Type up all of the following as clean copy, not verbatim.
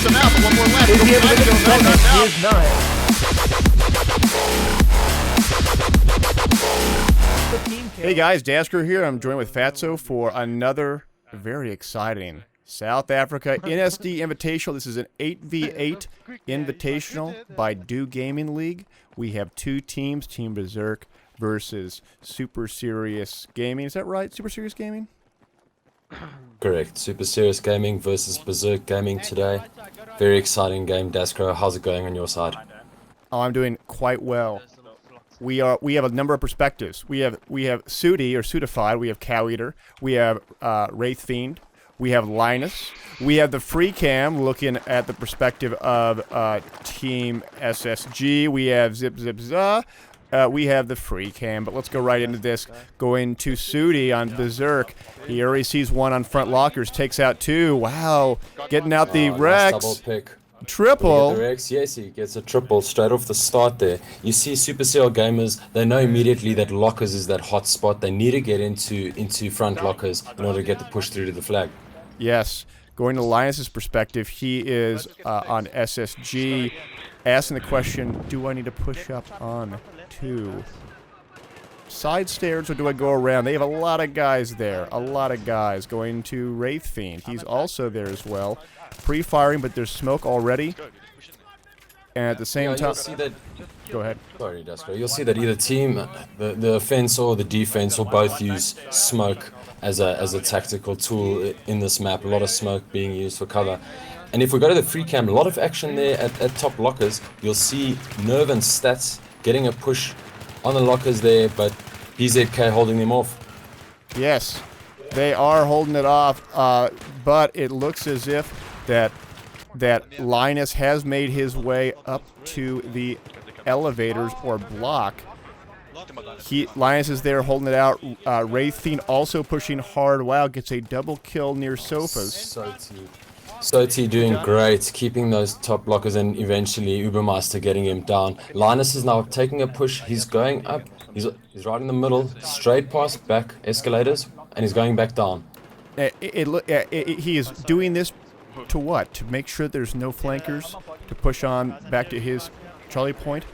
him out. One more left. Is he able to get him second? He is not. Hey guys, daskro here. I'm joined with Fatso for another very exciting South Africa NSD Invitational. This is an 8v8 invitational by Gaming League. We have two teams, Team Berzerk versus Super Serious Gaming. Is that right? Super Serious Gaming? Correct. Super Serious Gaming versus Berzerk Gaming today. Very exciting game, daskro. How's it going on your side? Oh, I'm doing quite well. We have a number of perspectives. We have Sudi or Sudified. We have Cow Eater. We have Wraith Fiend. We have Linus. We have the freecam looking at the perspective of Team SSG. We have Zip. We have the freecam. But let's go right into this. Going to Sudi on Berzerk. He already sees one on front lockers. Takes out two. Wow. Getting out the Rex. Nice double pick. Triple. The Rex, yes, he gets a triple straight off the start there. You see Super Serial gamers, they know immediately that lockers is that hot spot. They need to get into front lockers in order to get the push through to the flag. Yes. Going to Linus's perspective, he is on SSG, asking the question, do I need to push up on two? Side stairs or do I go around? They have a lot of guys there. A lot of guys. Going to Wraith Fiend. He's also there as well. Pre-firing, but there's smoke already. And at the same time... You'll see that... Go ahead. Sorry, daskro. You'll see that either team, the offense or the defense, will both use smoke as a tactical tool in this map. A lot of smoke being used for cover. And if we go to the free cam, a lot of action there at top lockers. You'll see Nerve and Stats getting a push on the lockers there, but BZK holding them off. Yes, they are holding it off, but it looks as if that Linus has made his way up to the elevators or block. Linus is there holding it out. Wraith Fiend also pushing hard. Wow, gets a double kill near sofas. Soti doing great, keeping those top blockers, and eventually Ubermeister getting him down. Linus is now taking a push. He's going up. He's right in the middle, straight past back escalators, and he's going back down. He is doing this to what? To make sure there's no flankers to push on back to his Charlie point?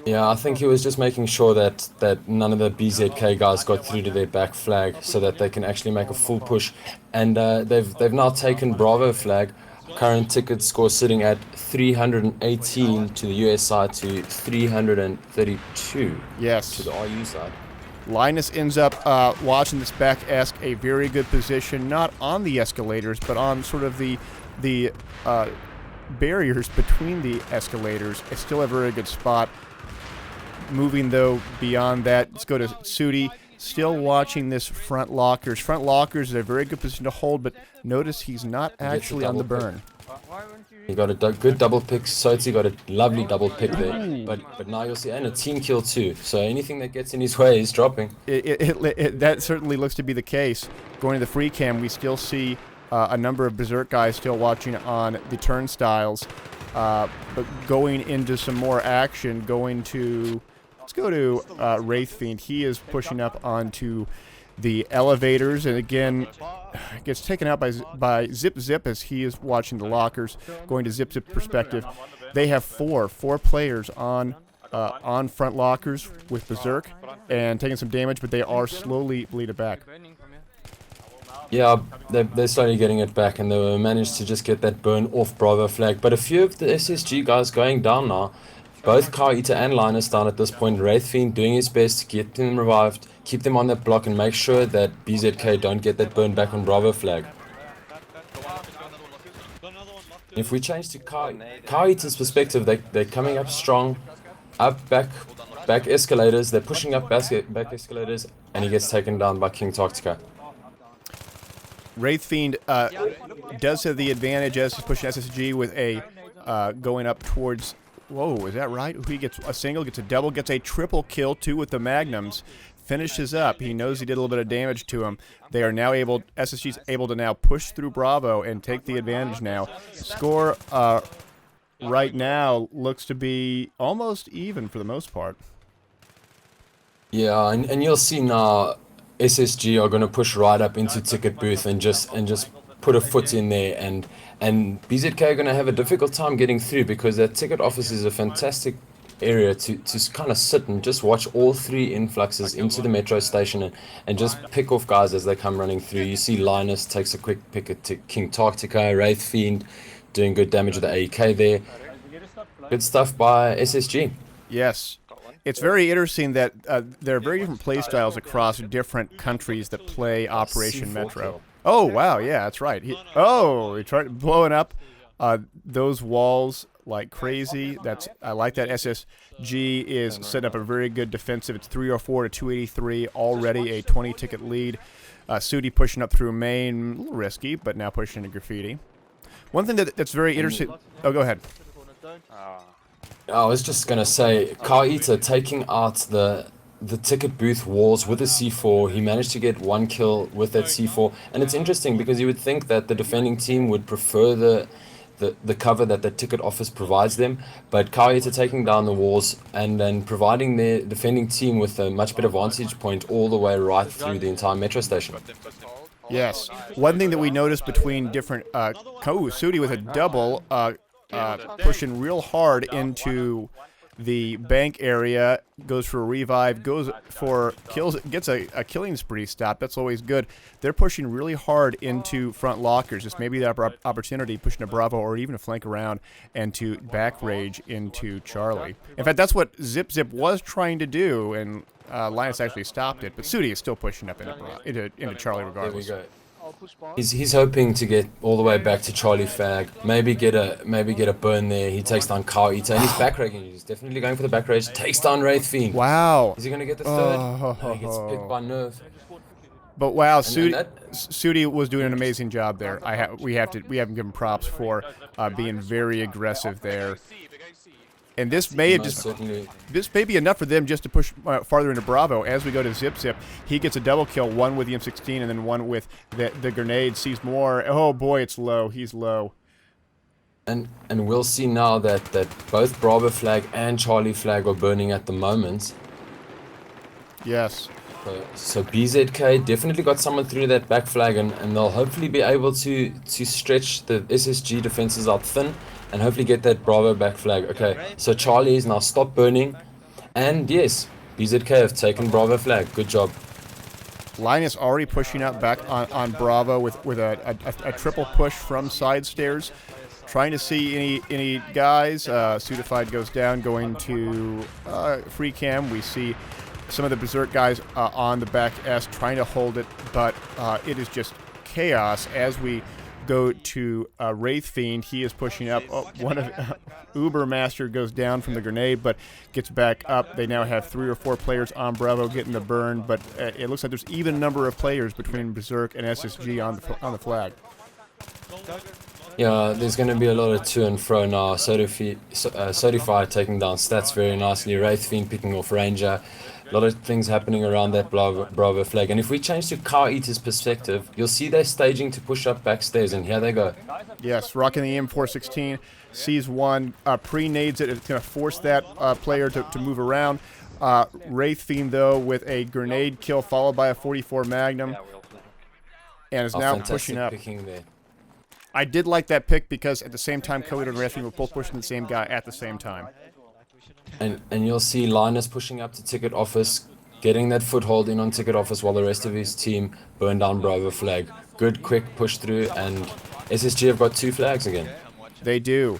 Yeah, I think he was just making sure that none of the BZK guys got through to their back flag so that they can actually make a full push. And they've now taken Bravo flag. Current ticket score sitting at 318 to the US side to 332 yes. to the RU side. Linus ends up watching this back esk, a very good position, not on the escalators, but on sort of the barriers between the escalators. It's still a very good spot. Moving, though, beyond that, let's go to Sudi. Still watching this front lockers. Front lockers is a very good position to hold, but notice he's not actually on the burn. He got a good double pick. Soti got a lovely double pick there. But now you'll see, and a team kill too. So anything that gets in his way is dropping. That certainly looks to be the case. Going to the free cam, we still see a number of Berzerk guys still watching on the turnstiles. But going into some more action, let's go to Wraith Fiend. He is pushing up onto the elevators, and again, gets taken out by Zip as he is watching the lockers. Going to Zip perspective, they have four players on front lockers with Berzerk and taking some damage, but they are slowly bleeding back. Yeah, they're slowly getting it back, and they managed to just get that burn off Bravo flag. But a few of the SSG guys going down now. Both Cow Eater and Linus down at this point. Wraith Fiend doing his best to get them revived, keep them on that block, and make sure that BZK don't get that burn back on Bravo flag. If we change to Cow Eater's perspective, they're coming up strong, back escalators. They're pushing up back escalators, and he gets taken down by King Tactica. Wraith Fiend does have the advantage as he's pushing SSG with a going up towards. Whoa, is that right? He gets a single, gets a double, gets a triple kill too with the magnums. Finishes up. He knows he did a little bit of damage to him. They are now SSG's able to now push through Bravo and take the advantage now. Score right now looks to be almost even for the most part. Yeah, and you'll see now SSG are going to push right up into ticket booth and just put a foot in there, and BZK are going to have a difficult time getting through, because that ticket office is a fantastic area to kind of sit and just watch all three influxes into the metro station, and just pick off guys as they come running through. You see Linus takes a quick pick at King Tarctica, Wraith Fiend doing good damage with the AEK there. Good stuff by SSG. Yes. It's very interesting that there are very different play styles across different countries that play Operation Metro. Oh, wow, yeah, that's right. He tried blowing up those walls like crazy. I like that. SSG is setting up a very good defensive. It's 304 to 283, already a 20-ticket lead. Sudi pushing up through main, a little risky, but now pushing into graffiti. One thing that's very interesting. Oh, go ahead. I was just gonna say, Car Eater taking out the ticket booth walls with a C4. He managed to get 1 kill with that C4, and it's interesting because you would think that the defending team would prefer the cover that the ticket office provides them, but Car Eater taking down the walls and then providing their defending team with a much better vantage point all the way right through the entire metro station. Yes. One thing that we noticed between different Sudi with a double pushing real hard into the bank area, goes for a revive, goes for kills, gets a killing spree stop. That's always good. They're pushing really hard into front lockers. This may be the opportunity, pushing a Bravo or even a flank around and to back rage into Charlie. In fact, that's what Zip was trying to do, and Linus actually stopped it. But Sudi is still pushing up into Charlie regardless. There we go. He's hoping to get all the way back to Charlie flag, maybe get a burn there. He takes down Car Eater, and he's back ragging. He's definitely going for the back rage. Takes down Wraith Fiend. Wow. Is he going to get the third? No, he gets picked by Nerve. But wow, Sudi was doing an amazing job there. We haven't given props for being very aggressive there. And this may be enough for them just to push farther into Bravo. As we go to Zip, he gets a double kill, one with the M16 and then one with the grenade. Sees more. Oh boy, it's low. He's low. And we'll see now that both Bravo flag and Charlie flag are burning at the moment. Yes. So BZK definitely got someone through that back flag, and they'll hopefully be able to stretch the SSG defenses out thin and hopefully get that Bravo back flag. Okay, so Charlie is now stopped burning, and yes, BZK have taken Bravo flag. Good job. Linus already pushing out back on Bravo with a triple push from side stairs, trying to see any guys. Sudified goes down, going to free cam. We see some of the Berzerk guys on the back S trying to hold it, but it is just chaos as we go to Wraith Fiend. He is pushing up. One of Uber Master goes down from the grenade, but gets back up. They now have 3 or 4 players on Bravo getting the burn, but it looks like there's even number of players between Berzerk and SSG on the flag. Yeah, there's going to be a lot of to and fro now. Certified taking down Stats very nicely. Wraith Fiend picking off Ranger. A lot of things happening around that Bravo flag. And if we change to Car Eater's perspective, you'll see they're staging to push up backstairs, and here they go. Yes, rocking the M416, sees one, pre-nades it. It's going to force that player to move around. Wraith Fiend, though, with a grenade kill followed by a 44 Magnum, and is now pushing up. I did like that pick because at the same time, Coder and Wraith Fiend were both pushing the same guy at the same time. And you'll see Linus pushing up to ticket office, getting that foothold in on ticket office while the rest of his team burn down Bravo flag. Good quick push through, and SSG have got 2 flags again. They do.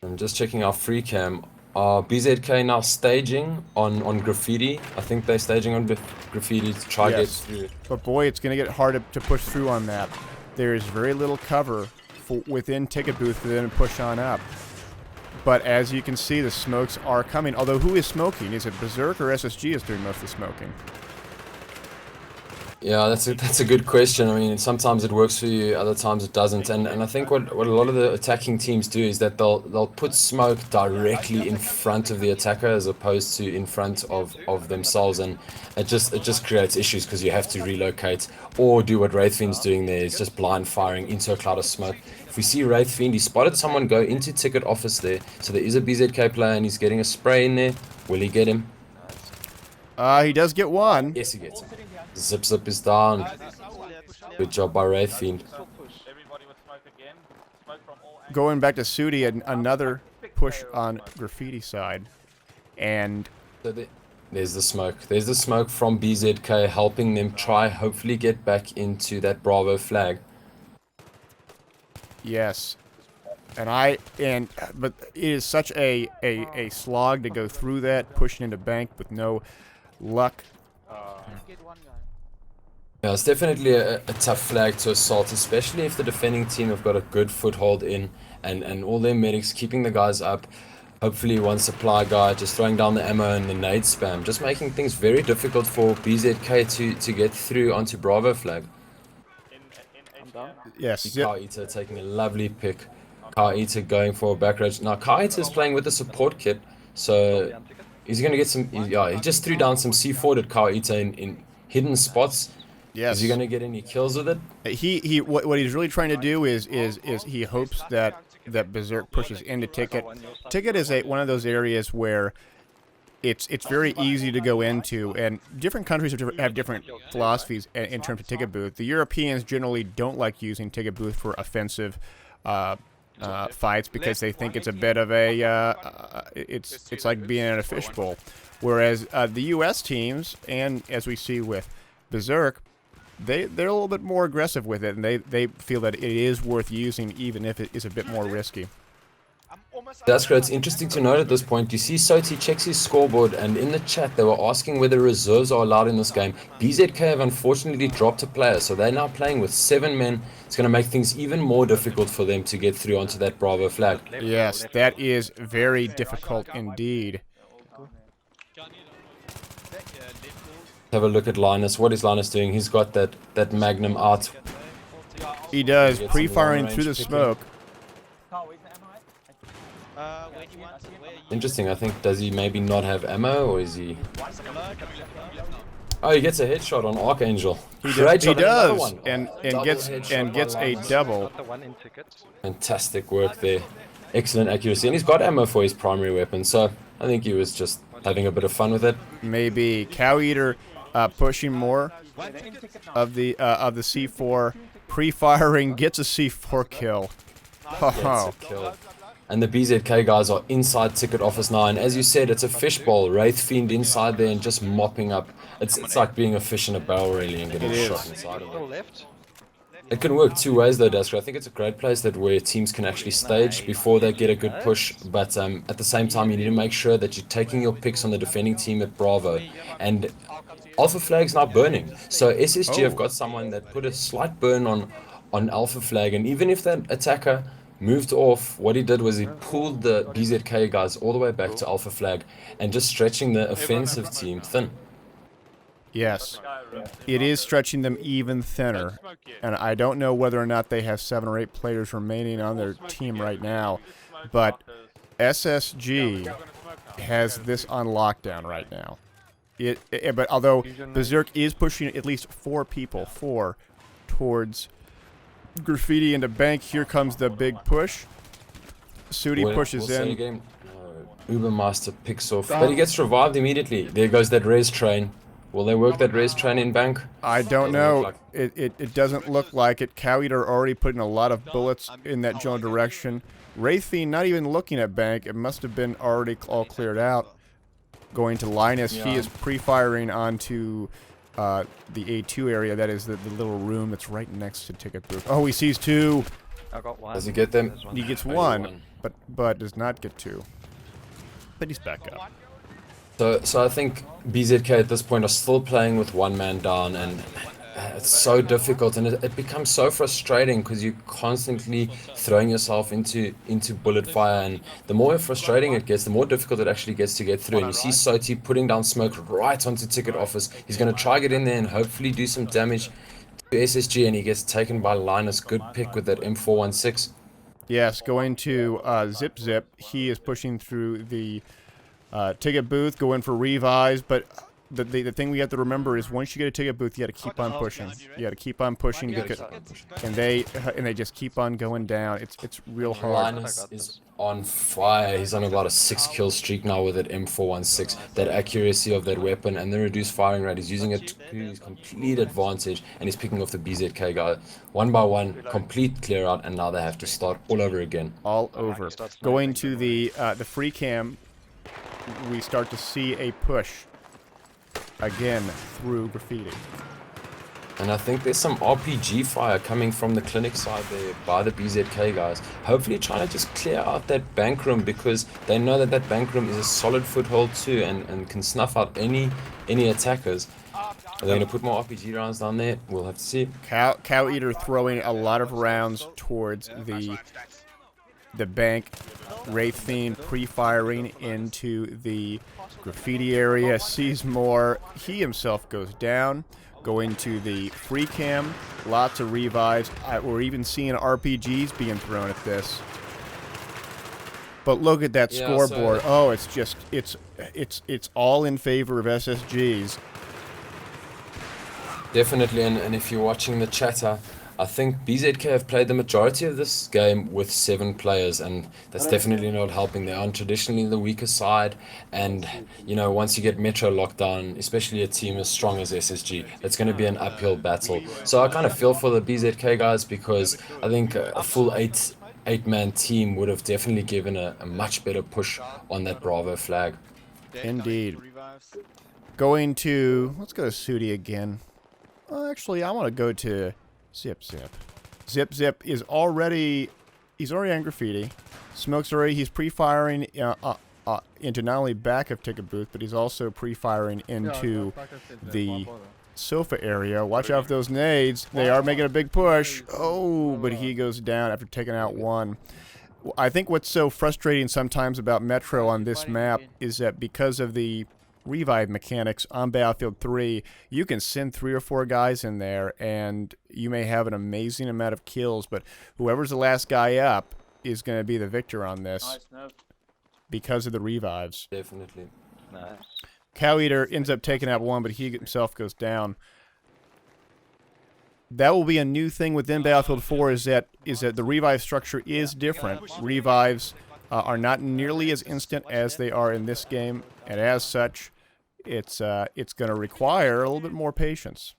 I'm just checking our free cam. Are BZK now staging on graffiti? I think they're staging on graffiti to try to get through. But boy, it's going to get hard to push through on that. There is very little cover within ticket booth for them to push on up. But as you can see, the smokes are coming. Although, who is smoking? Is it Berzerk or SSG is doing most of the smoking? Yeah, that's a good question. I mean, sometimes it works for you, other times it doesn't. And I think what a lot of the attacking teams do is that they'll put smoke directly in front of the attacker as opposed to in front of themselves, and it just creates issues because you have to relocate or do what Wraith Fiend's doing there, is just blind firing into a cloud of smoke. If we see Wraith Fiend, he spotted someone go into ticket office there, so there is a BZK player and he's getting a spray in there. Will he get him? He does get one. Yes, he gets him. Zip Zip is down. Good job by Wraithfiend. Going back to Sudi, another push on Graffiti side. And So there's the smoke. There's the smoke from BZK helping them try, hopefully get back into that Bravo flag. yes. But it is such a slog to go through that, pushing into bank with no luck. Yeah, it's definitely a tough flag to assault, especially if the defending team have got a good foothold in and all their medics keeping the guys up. Hopefully one supply guy just throwing down the ammo and the nade spam, just making things very difficult for BZK to get through onto Bravo flag. Yes. Car Eater taking a lovely pick. Car Eater going for a back rage. Now Car Eater is playing with the support kit, so he's going to get some. Yeah, he just threw down some C4 at Car Eater in hidden spots. Yes. Is he going to get any kills with it? What he's really trying to do is he hopes that Berzerk pushes into Ticket. Ticket is one of those areas where it's very easy to go into, and different countries have different philosophies in terms of Ticket booth. The Europeans generally don't like using Ticket booth for offensive fights because they think it's a bit of it's like being in a fishbowl. Whereas the U.S. teams, and as we see with Berzerk, they're a little bit more aggressive with it, and they feel that it is worth using even if it is a bit more risky. Daskro, it's interesting to note at this point, you see Soti checks his scoreboard, and in the chat they were asking whether reserves are allowed in this game. BZK have unfortunately dropped a player, so they're now playing with 7 men. It's going to make things even more difficult for them to get through onto that Bravo flag. Yes, that is very difficult indeed. Have a look at Linus. What is Linus doing? He's got that Magnum out. He does, pre-firing through the smoke. Interesting, I think, does he maybe not have ammo, or is he... Oh, he gets a headshot on Archangel. He does, and gets a double. Fantastic work there. Excellent accuracy, and he's got ammo for his primary weapon, so I think he was just having a bit of fun with it. Maybe Cow Eater pushing more of the C4, pre-firing, gets a C4 kill. Gets a kill. And the BZK guys are inside ticket office now, and as you said, it's a fishbowl. Wraithfiend inside there and just mopping up. It's like being a fish in a barrel, really, and getting shot inside of it. It can work two ways though, Daskro. I think it's a great place where teams can actually stage before they get a good push, but at the same time you need to make sure that you're taking your picks on the defending team at Bravo. And Alpha Flag's now burning, so SSG have got someone that put a slight burn on Alpha Flag, and even if that attacker moved off, what he did was he pulled the BZK guys all the way back to Alpha Flag and just stretching the offensive team thin. Yes, it is stretching them even thinner, and I don't know whether or not they have 7 or 8 players remaining on their team right now, but SSG has this on lockdown right now. But although Berzerk is pushing at least 4 people, towards Graffiti into bank, here comes the big push. Sudi pushes in. Ubermaster picks off, but he gets revived immediately. There goes that res train. Will they work that res train in bank? I don't know. It doesn't look like it. Cow Eater already putting a lot of bullets in that general direction. Wraithfiend not even looking at bank. It must have been already all cleared out. Going to Linus, he is pre-firing onto the A2 area. That is the little room that's right next to ticket booth. Oh, he sees 2. I got 1. Does he get them? He gets 1, but does not get 2. But he's back up. So I think BZK at this point are still playing with 1 man down, and it's so difficult, and it becomes so frustrating because you're constantly throwing yourself into bullet fire, and the more frustrating it gets, the more difficult it actually gets to get through. And you see Soti putting down smoke right onto ticket office. He's going to try get in there and hopefully do some damage to SSG, and he gets taken by Linus. Good pick with that M416. Yes, going to Zip. He is pushing through the ticket booth, going for revives, but the thing we have to remember is once you get a ticket booth, you got to keep on pushing. You got to keep on pushing because, and they just keep on going down. It's real hard. Linus is on fire. He's on about a 6-kill streak now with that M416. That accuracy of that weapon and the reduced firing rate. He's using it to his complete advantage, and he's picking off the BZK guy one by one. Complete clear out, and now they have to start all over again. All over. Going to the free cam, we start to see a push again through graffiti. And I think there's some RPG fire coming from the clinic side there by the BZK guys. Hopefully trying to just clear out that bank room, because they know that that bank room is a solid foothold too, and can snuff out any attackers. Are they going to put more RPG rounds down there? We'll have to see. Cow Eater throwing a lot of rounds towards the bank. Wraith Fiend pre-firing into the graffiti area. Sees more. He himself goes down. Going to the free cam. Lots of revives. We're even seeing RPGs being thrown at this. But look at that scoreboard. Oh, it's just it's all in favor of SSGs. Definitely, and if you're watching the chatter, I think BZK have played the majority of this game with 7 players, and that's definitely not helping. They are traditionally the weaker side, and you know, once you get Metro locked down, especially a team as strong as SSG, it's going to be an uphill battle. So I kind of feel for the BZK guys, because I think a full 8-man team would have definitely given a much better push on that Bravo flag. Indeed. Going to, let's go to Sudi again. Actually, I want to go to Zip. Zip is already, he's already on graffiti. Smoke's already, he's pre-firing into not only back of ticket booth, but he's also pre-firing into the sofa area. Watch out for those nades. They are making a big push. Oh, but he goes down after taking out one. I think what's so frustrating sometimes about Metro on this map is that because of the revive mechanics on Battlefield 3, you can send 3 or 4 guys in there and you may have an amazing amount of kills, but whoever's the last guy up is going to be the victor on this because of the revives. Definitely. Nice. Cow Eater ends up taking out one, but he himself goes down. That will be a new thing within Battlefield 4, is that the revive structure is different. Revives are not nearly as instant as they are in this game, and as such, it's going to require a little bit more patience.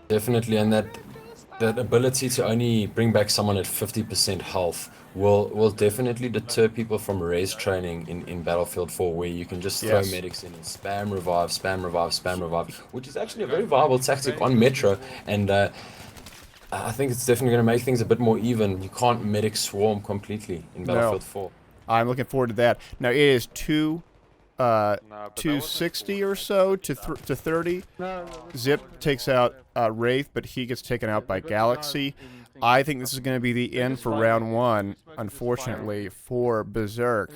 Definitely, and that ability to only bring back someone at 50% health will definitely deter people from raise training in Battlefield 4, where you can just throw medics in and spam revive, spam revive, spam revive, which is actually a very viable tactic on Metro, and I think it's definitely going to make things a bit more even. You can't medic swarm completely in Battlefield 4. I'm looking forward to that. Now it is 260 or so to 30. Zip takes out Wraith, but he gets taken out by Galaxy. I think this is going to be the end for round 1, unfortunately, for Berzerk.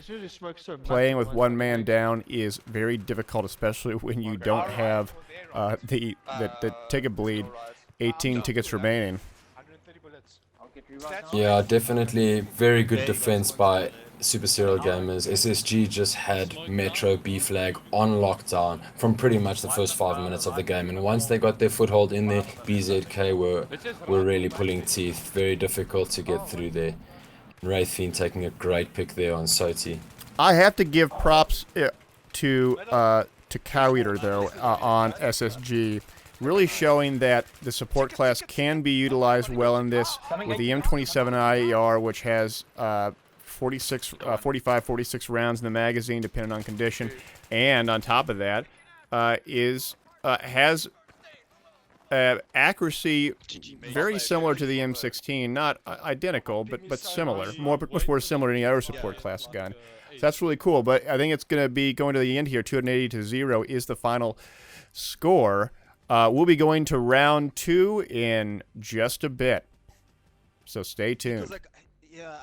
Playing with one man down is very difficult, especially when you don't have the ticket bleed. 18 tickets remaining. Yeah, definitely very good defense by Super Serial Gamers. SSG just had Metro B flag on lockdown from pretty much the first 5 minutes of the game, and once they got their foothold in there, BZK were really pulling teeth. Very difficult to get through there. Wraith Fiend taking a great pick there on Soti. I have to give props to Cow Eater though on SSG. Really showing that the support class can be utilized well in this, with the M27 IER, which has 45, 46 rounds in the magazine, depending on condition, and on top of that, has accuracy very similar to the M16, not identical, but similar, much more similar to any other support class gun. So that's really cool. But I think it's going to be going to the end here. 280-0 is the final score. We'll be going to round 2 in just a bit, so stay tuned. Yeah,